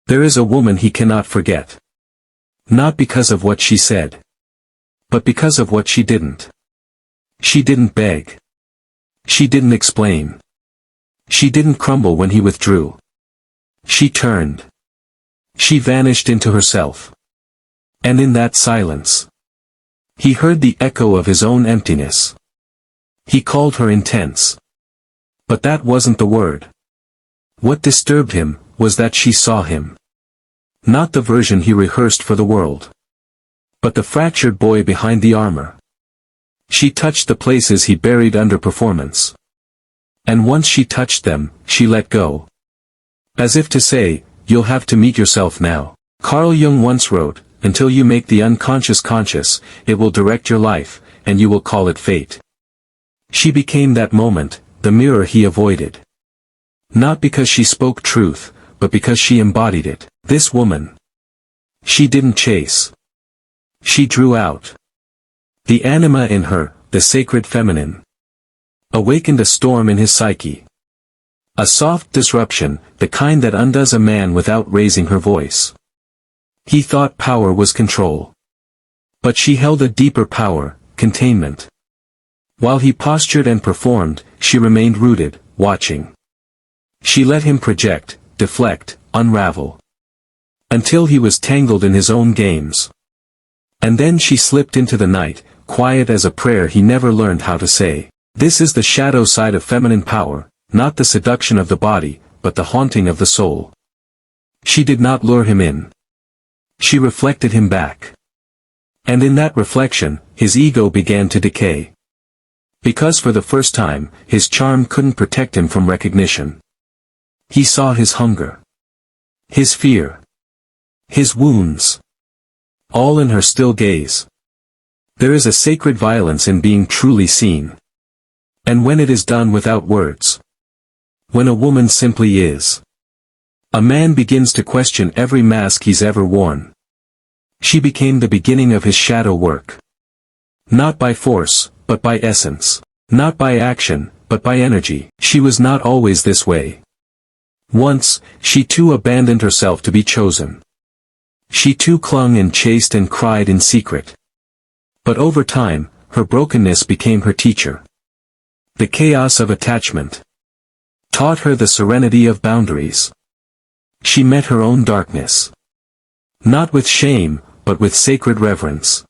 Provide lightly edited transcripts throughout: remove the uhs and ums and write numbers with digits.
There is a woman he cannot forget. Not because of what she said, but because of what she didn't. She didn't beg. She didn't explain. She didn't crumble when he withdrew. She turned. She vanished into herself. And in that silence, he heard the echo of his own emptiness. He called her intense. But that wasn't the word. What disturbed him was that she saw him. Not the version he rehearsed for the world, but the fractured boy behind the armor. She touched the places he buried under performance. And once she touched them, she let go. As if to say, you'll have to meet yourself now. Carl Jung once wrote, until you make the unconscious conscious, it will direct your life, and you will call it fate. She became that moment, the mirror he avoided. Not because she spoke truth, but because she embodied it. This woman. She didn't chase. She drew out. The anima in her, the sacred feminine, awakened a storm in his psyche. A soft disruption, the kind that undoes a man without raising her voice. He thought power was control. But she held a deeper power, containment. While he postured and performed, she remained rooted, watching. She let him project, deflect, unravel. Until he was tangled in his own games. And then she slipped into the night, quiet as a prayer he never learned how to say. This is the shadow side of feminine power, not the seduction of the body, but the haunting of the soul. She did not lure him in. She reflected him back. And in that reflection, his ego began to decay. Because for the first time, his charm couldn't protect him from recognition. He saw his hunger. His fear. His wounds. All in her still gaze. There is a sacred violence in being truly seen. And when it is done without words. When a woman simply is. A man begins to question every mask he's ever worn. She became the beginning of his shadow work. Not by force, but by essence. Not by action, but by energy. She was not always this way. Once, she too abandoned herself to be chosen. She too clung and chased and cried in secret. But over time, her brokenness became her teacher. The chaos of attachment taught her the serenity of boundaries. She met her own darkness. Not with shame, but with sacred reverence.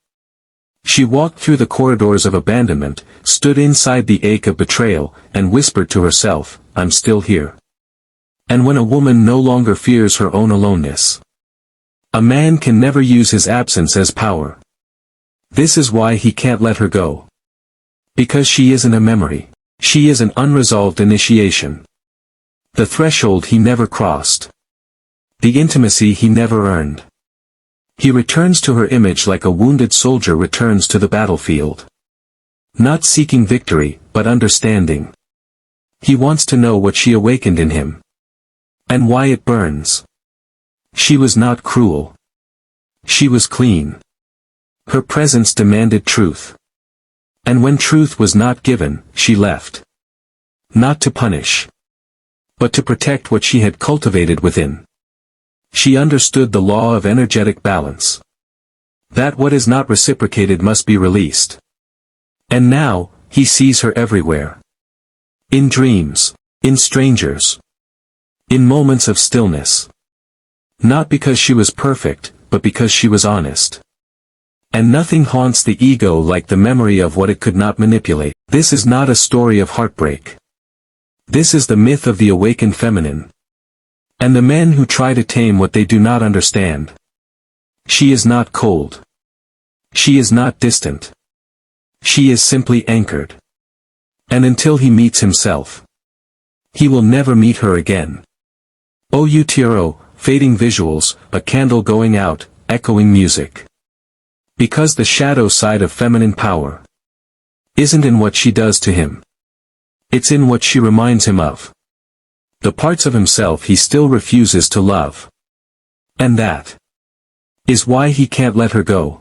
She walked through the corridors of abandonment, stood inside the ache of betrayal, and whispered to herself, I'm still here. And when a woman no longer fears her own aloneness, a man can never use his absence as power. This is why he can't let her go. Because she isn't a memory. She is an unresolved initiation. The threshold he never crossed. The intimacy he never earned. He returns to her image like a wounded soldier returns to the battlefield. Not seeking victory, but understanding. He wants to know what she awakened in him. And why it burns. She was not cruel. She was clean. Her presence demanded truth. And when truth was not given, she left. Not to punish. But to protect what she had cultivated within. She understood the law of energetic balance. That what is not reciprocated must be released. And now, he sees her everywhere. In dreams. In strangers. In moments of stillness. Not because she was perfect, but because she was honest. And nothing haunts the ego like the memory of what it could not manipulate. This is not a story of heartbreak. This is the myth of the awakened feminine. And the men who try to tame what they do not understand. She is not cold. She is not distant. She is simply anchored. And until he meets himself, he will never meet her again. Outro, fading visuals, a candle going out, echoing music. Because the shadow side of feminine power isn't in what she does to him. It's in what she reminds him of. The parts of himself he still refuses to love. And that is why he can't let her go.